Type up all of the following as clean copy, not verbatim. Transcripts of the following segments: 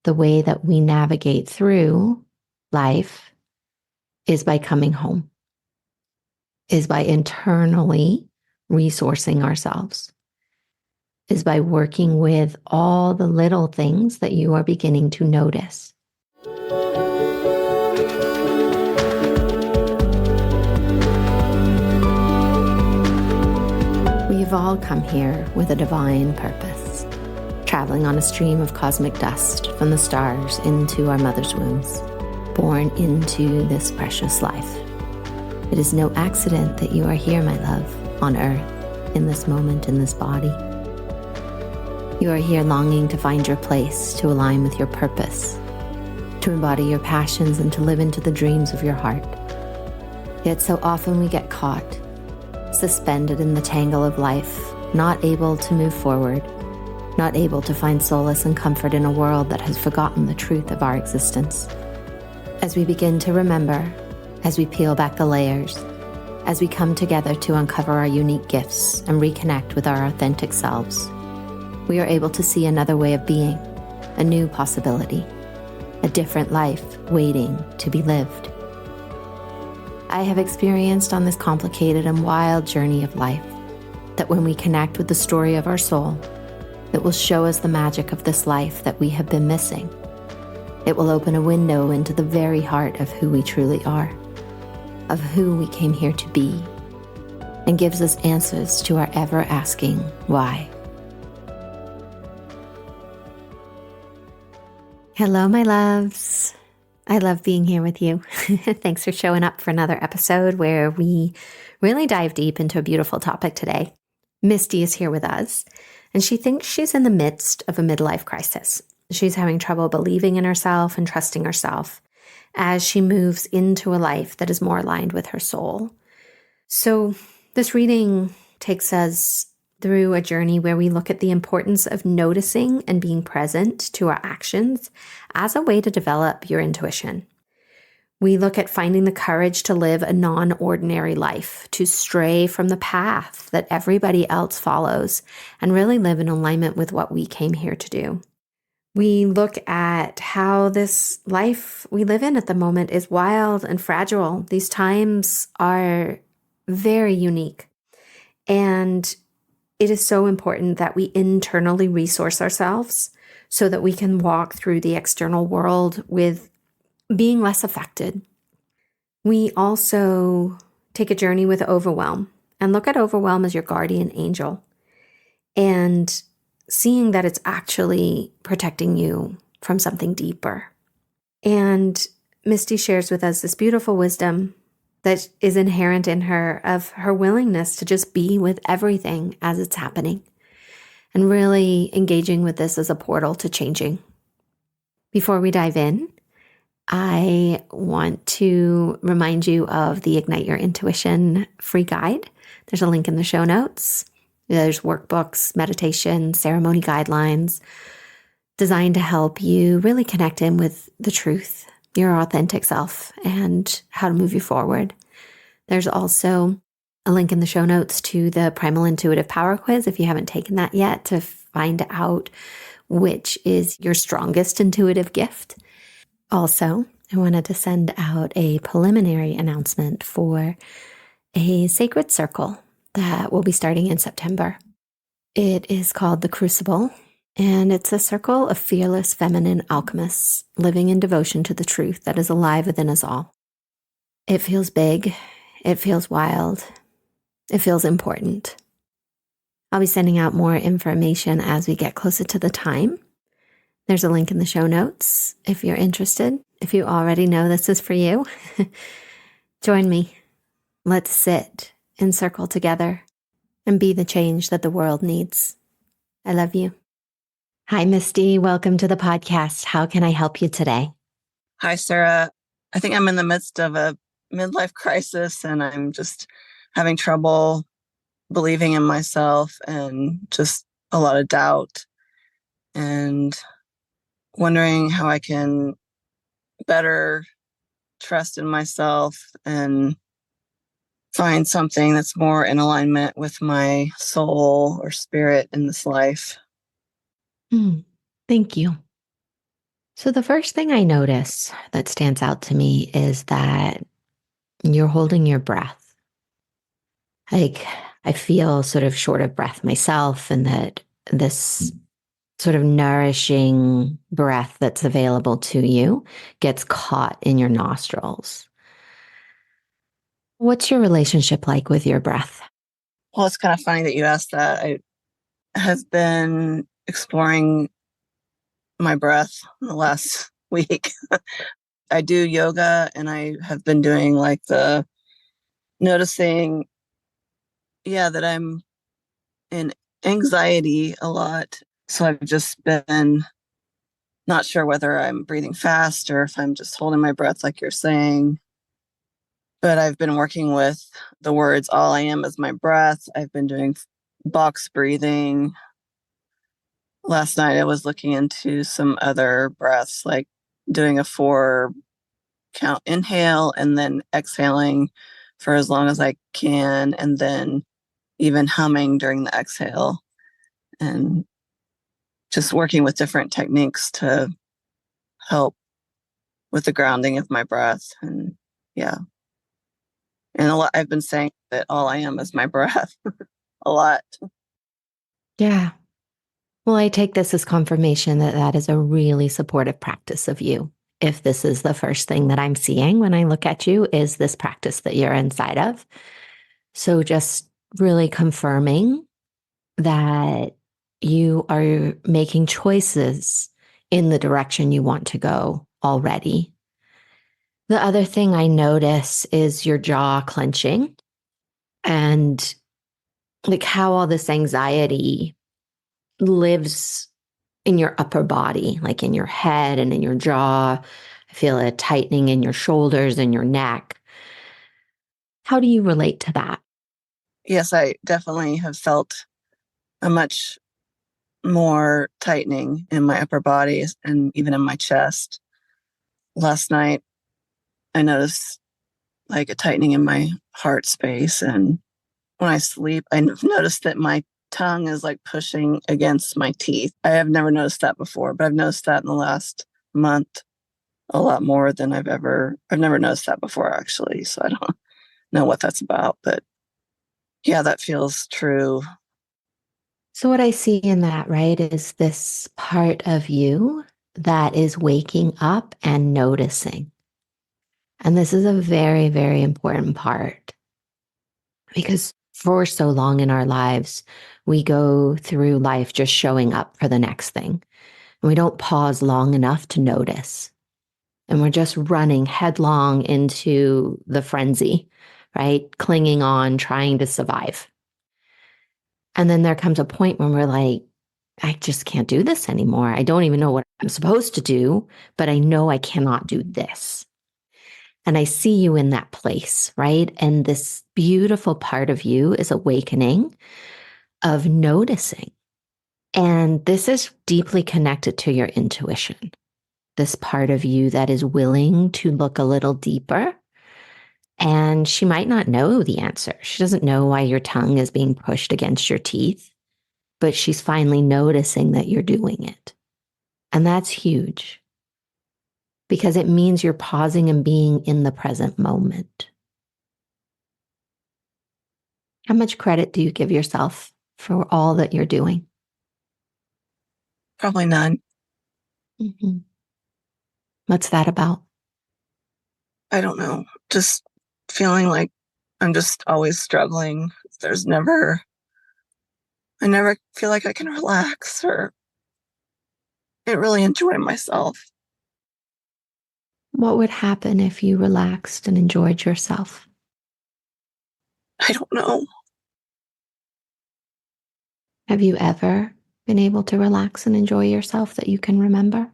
the way that we navigate through life is by coming home, is by internally resourcing ourselves, is by working with all the little things that you are beginning to notice. We've all come here with a divine purpose, traveling on a stream of cosmic dust from the stars into our mother's wombs, born into this precious life. It is no accident that you are here, my love, on earth, in this moment, in this body. You are here longing to find your place, to align with your purpose, to embody your passions and to live into the dreams of your heart. Yet so often we get caught, suspended in the tangle of life, not able to move forward, not able to find solace and comfort in a world that has forgotten the truth of our existence. As we begin to remember, as we peel back the layers, as we come together to uncover our unique gifts and reconnect with our authentic selves, we are able to see another way of being, a new possibility, a different life waiting to be lived. I have experienced on this complicated and wild journey of life that when we connect with the story of our soul, it will show us the magic of this life that we have been missing. It will open a window into the very heart of who we truly are, of who we came here to be, and gives us answers to our ever-asking why. Hello, my loves. I love being here with you. Thanks for showing up for another episode where we really dive deep into a beautiful topic today. Misty is here with us, and she thinks she's in the midst of a midlife crisis. She's having trouble believing in herself and trusting herself as she moves into a life that is more aligned with her soul. So this reading takes us through a journey where we look at the importance of noticing and being present to our actions as a way to develop your intuition. We look at finding the courage to live a non-ordinary life, to stray from the path that everybody else follows, and really live in alignment with what we came here to do. We look at how this life we live in at the moment is wild and fragile. These times are very unique, and it is so important that we internally resource ourselves so that we can walk through the external world with being less affected. We also take a journey with overwhelm and look at overwhelm as your guardian angel and seeing that it's actually protecting you from something deeper. And Misty shares with us this beautiful wisdom that is inherent in her of her willingness to just be with everything as it's happening and really engaging with this as a portal to changing. Before we dive in, I want to remind you of the Ignite Your Intuition free guide. There's a link in the show notes. There's workbooks, meditation, ceremony guidelines designed to help you really connect in with the truth, your authentic self, and how to move you forward. There's also a link in the show notes to the Primal Intuitive Power Quiz if you haven't taken that yet, to find out which is your strongest intuitive gift. Also, I wanted to send out a preliminary announcement for a sacred circle that will be starting in September. It is called The Crucible, and it's a circle of fearless feminine alchemists living in devotion to the truth that is alive within us all. It feels big. It feels wild. It feels important. I'll be sending out more information as we get closer to the time. There's a link in the show notes if you're interested. If you already know this is for you, join me. Let's sit and circle together and be the change that the world needs. I love you. Hi, Misty. Welcome to the podcast. How can I help you today? Hi, Sarah. I think I'm in the midst of a midlife crisis, and I'm just having trouble believing in myself and just a lot of doubt, and wondering how I can better trust in myself and find something that's more in alignment with my soul or spirit in this life. Thank you. So, the first thing I notice that stands out to me is that you're holding your breath. Like, I feel sort of short of breath myself, and that this sort of nourishing breath that's available to you gets caught in your nostrils. What's your relationship like with your breath? Well, it's kind of funny that you asked that. I have been exploring my breath in the last week. I do yoga and I have been doing like the noticing, yeah, that I'm in anxiety a lot. So I've just been not sure whether I'm breathing fast or if I'm just holding my breath, like you're saying. But I've been working with the words, all I am is my breath. I've been doing box breathing. Last night I was looking into some other breaths, like doing a 4 count inhale and then exhaling for as long as I can, and then even humming during the exhale, and just working with different techniques to help with the grounding of my breath. And yeah, and a lot, I've been saying that all I am is my breath a lot. Yeah. Well, I take this as confirmation that that is a really supportive practice of you. If this is the first thing that I'm seeing when I look at you, is this practice that you're inside of. So just really confirming that you are making choices in the direction you want to go already. The other thing I notice is your jaw clenching and like how all this anxiety lives in your upper body, like in your head and in your jaw. I feel a tightening in your shoulders and your neck. How do you relate to that? Yes, I definitely have felt a much more tightening in my upper body and even in my chest. Last night, I noticed like a tightening in my heart space. And when I sleep, I noticed that my tongue is like pushing against my teeth. I have never noticed that before, but I've noticed that in the last month a lot more than I've never noticed that before actually. So I don't know what that's about, but yeah, that feels true. So, what I see in that, right, is this part of you that is waking up and noticing. And this is a very, very important part because for so long in our lives, we go through life just showing up for the next thing. And we don't pause long enough to notice. And we're just running headlong into the frenzy, right? Clinging on, trying to survive. And then there comes a point when we're like, I just can't do this anymore. I don't even know what I'm supposed to do, but I know I cannot do this. And I see you in that place, right? And this beautiful part of you is awakening, of noticing. And this is deeply connected to your intuition, this part of you that is willing to look a little deeper. And she might not know the answer. She doesn't know why your tongue is being pushed against your teeth, but she's finally noticing that you're doing it. And that's huge because it means you're pausing and being in the present moment. How much credit do you give yourself for all that you're doing? Probably none. Mm-hmm. What's that about? I don't know. Just feeling like I'm just always struggling. There's never, I never feel like I can relax or really enjoy myself. What would happen if you relaxed and enjoyed yourself? I don't know. Have you ever been able to relax and enjoy yourself that you can remember?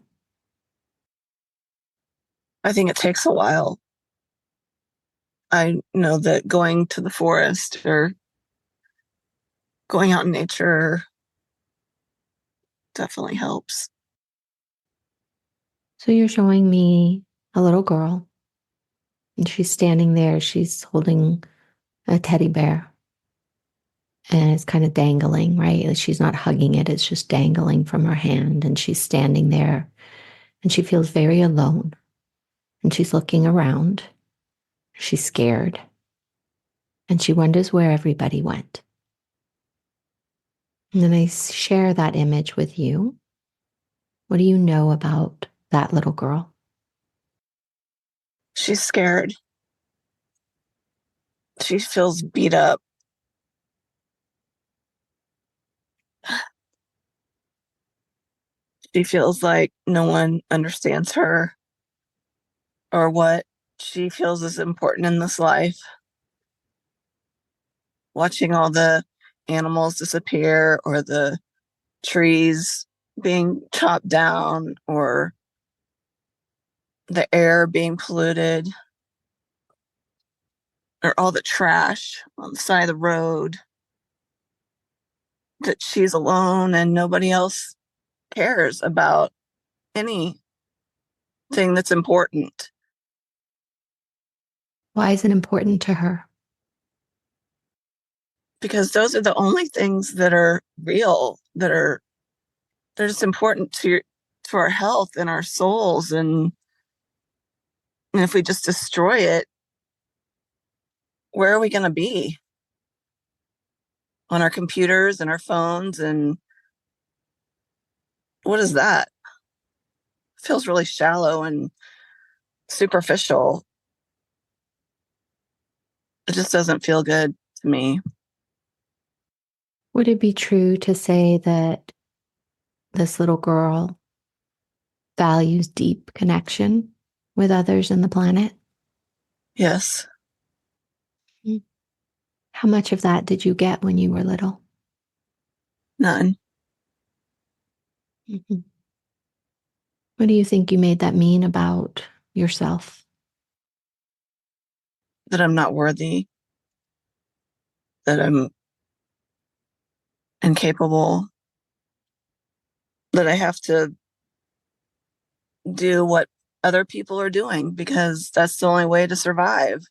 I think it takes a while. I know that going to the forest or going out in nature definitely helps. So you're showing me a little girl, and she's standing there. She's holding a teddy bear, and it's kind of dangling, right? She's not hugging it, it's just dangling from her hand. And she's standing there and she feels very alone. And she's looking around. She's scared. And she wonders where everybody went. And then I share that image with you. What do you know about that little girl? She's scared. She feels beat up. She feels like no one understands her or what she feels is important in this life. Watching all the animals disappear or the trees being chopped down or the air being polluted or all the trash on the side of the road, that she's alone and nobody else cares about anything that's important. Why is it important to her? Because those are the only things that are real, they're just important to our health and our souls. And if we just destroy it, where are we going to be? On our computers and our phones? And what is that? It feels really shallow and superficial. It just doesn't feel good to me. Would it be true to say that this little girl values deep connection with others in the planet? Yes. How much of that did you get when you were little? None. Mm-hmm. What do you think you made that mean about yourself? That I'm not worthy, that I'm incapable, that I have to do what other people are doing because that's the only way to survive.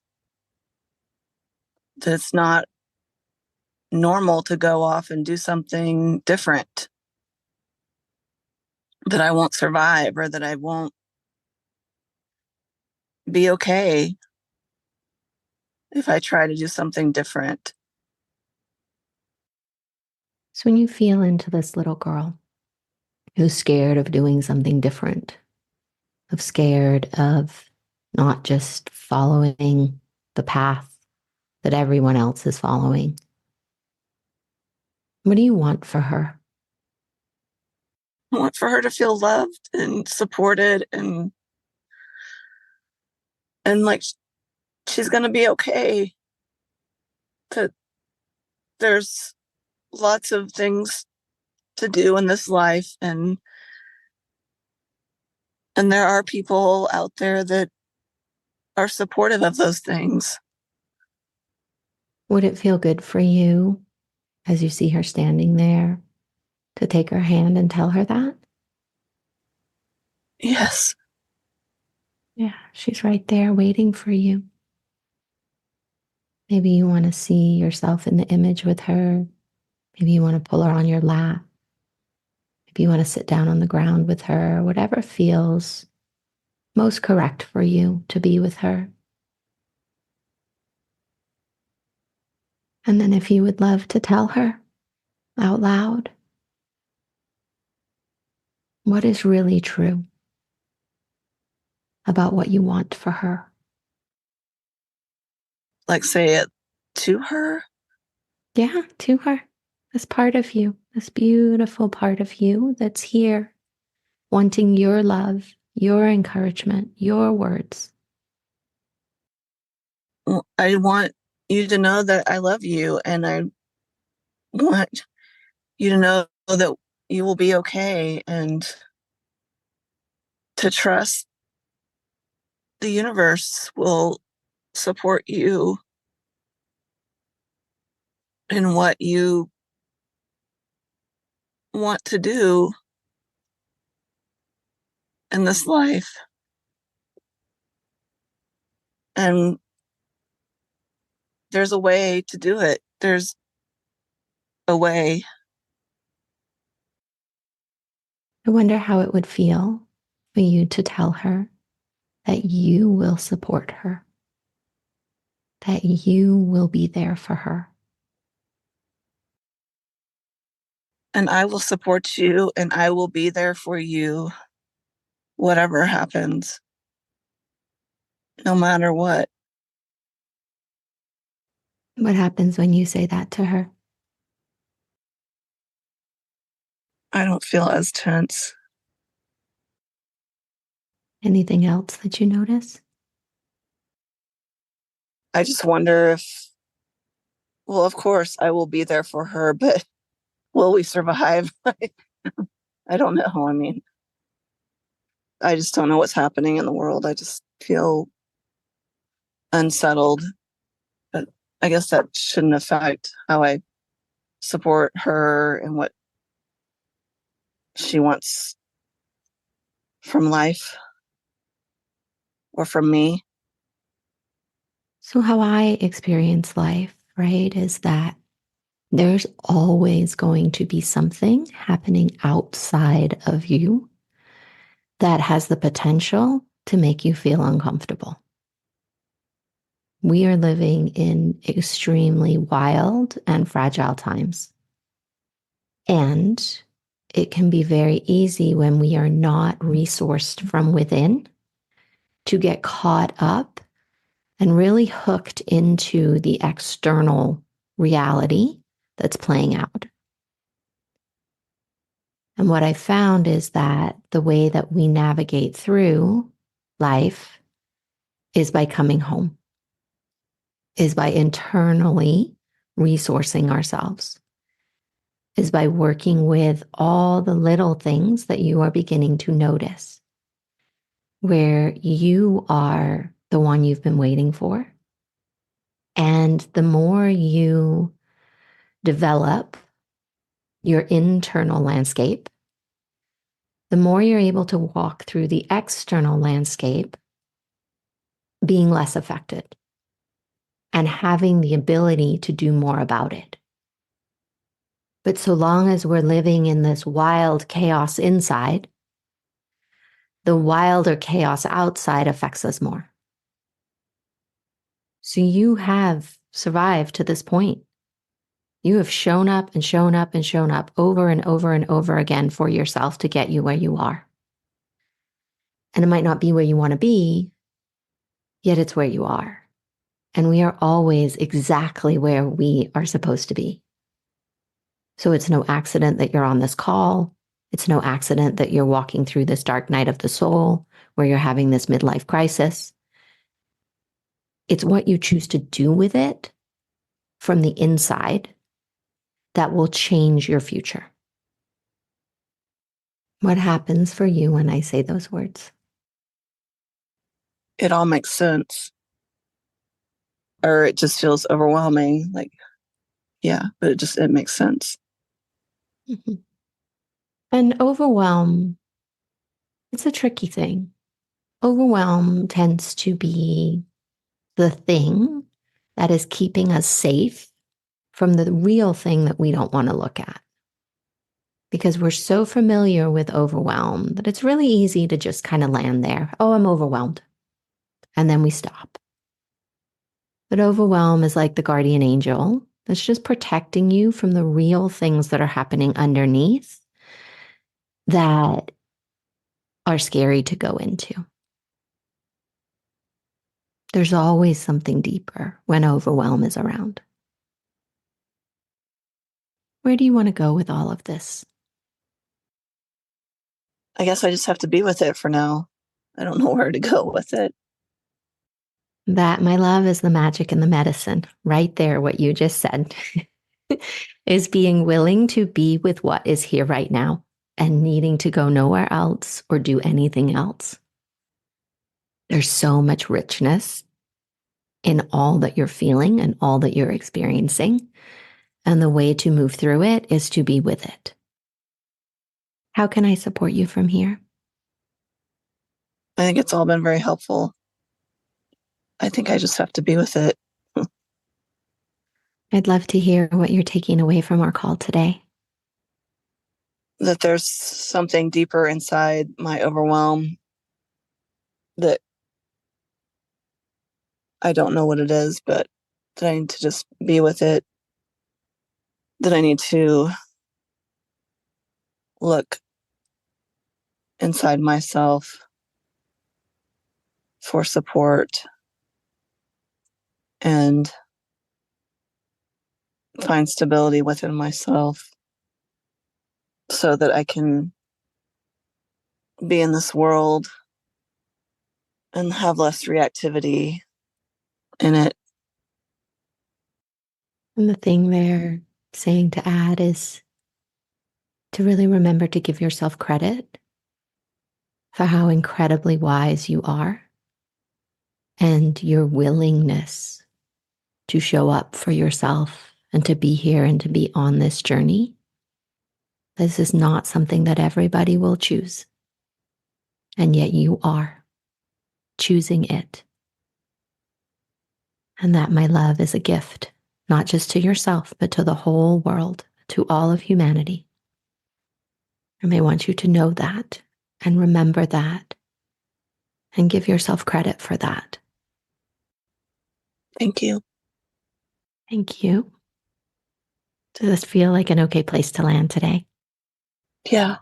That it's not normal to go off and do something different, that I won't survive or that I won't be okay if I try to do something different. So when you feel into this little girl who's scared of doing something different, of scared of not just following the path that everyone else is following, what do you want for her? I want for her to feel loved and supported and like she's going to be okay. That there's lots of things to do in this life, and there are people out there that are supportive of those things. Would it feel good for you as you see her standing there to take her hand and tell her that? Yes. Yeah, she's right there waiting for you. Maybe you want to see yourself in the image with her. Maybe you want to pull her on your lap. Maybe you want to sit down on the ground with her, whatever feels most correct for you to be with her. And then if you would love to tell her out loud what is really true about what you want for her. Like say it to her. Yeah, to her. This part of you, this beautiful part of you that's here, wanting your love, your encouragement, your words. I want you to know that I love you, and I want you to know that you will be okay, and to trust the universe will support you in what you want to do in this life. And there's a way to do it. There's a way. I wonder how it would feel for you to tell her that you will support her, that you will be there for her. And I will support you and I will be there for you, whatever happens, no matter what. What happens when you say that to her? I don't feel as tense. Anything else that you notice? I just wonder if, well, of course, I will be there for her, but will we survive? I don't know. I mean, I just don't know what's happening in the world. I just feel unsettled. But I guess that shouldn't affect how I support her and what she wants from life or from me. So, how I experience life, right, is that there's always going to be something happening outside of you that has the potential to make you feel uncomfortable. We are living in extremely wild and fragile times. And it can be very easy when we are not resourced from within to get caught up and really hooked into the external reality that's playing out. And what I found is that the way that we navigate through life is by coming home, is by internally resourcing ourselves, is by working with all the little things that you are beginning to notice, where you are the one you've been waiting for. And the more you develop your internal landscape, the more you're able to walk through the external landscape being less affected and having the ability to do more about it. But so long as we're living in this wild chaos inside, the wilder chaos outside affects us more. So you have survived to this point. You have shown up and shown up and shown up over and over and over again for yourself to get you where you are. And it might not be where you want to be, yet it's where you are. And we are always exactly where we are supposed to be. So it's no accident that you're on this call. It's no accident that you're walking through this dark night of the soul where you're having this midlife crisis. It's what you choose to do with it from the inside that will change your future. What happens for you when I say those words? It all makes sense. Or it just feels overwhelming. Like, yeah, but it makes sense. Mm-hmm. And overwhelm, it's a tricky thing. Overwhelm tends to be the thing that is keeping us safe from the real thing that we don't want to look at. Because we're so familiar with overwhelm that it's really easy to just kind of land there. Oh, I'm overwhelmed. And then we stop. But overwhelm is like the guardian angel that's just protecting you from the real things that are happening underneath that are scary to go into. There's always something deeper when overwhelm is around. Where do you want to go with all of this? I guess I just have to be with it for now. I don't know where to go with it. That, my love, is the magic and the medicine. Right there, what you just said is being willing to be with what is here right now and needing to go nowhere else or do anything else. There's so much richness in all that you're feeling and all that you're experiencing. And the way to move through it is to be with it. How can I support you from here? I think it's all been very helpful. I think I just have to be with it. I'd love to hear what you're taking away from our call today. That there's something deeper inside my overwhelm that I don't know what it is, but that I need to just be with it, that I need to look inside myself for support and find stability within myself so that I can be in this world and have less reactivity in it. And the thing they're saying to add is to really remember to give yourself credit for how incredibly wise you are and your willingness to show up for yourself and to be here and to be on this journey. This is not something that everybody will choose. And yet you are choosing it. And that, my love, is a gift, not just to yourself, but to the whole world, to all of humanity. And I want you to know that and remember that and give yourself credit for that. Thank you. Thank you. Does this feel like an okay place to land today? Yeah.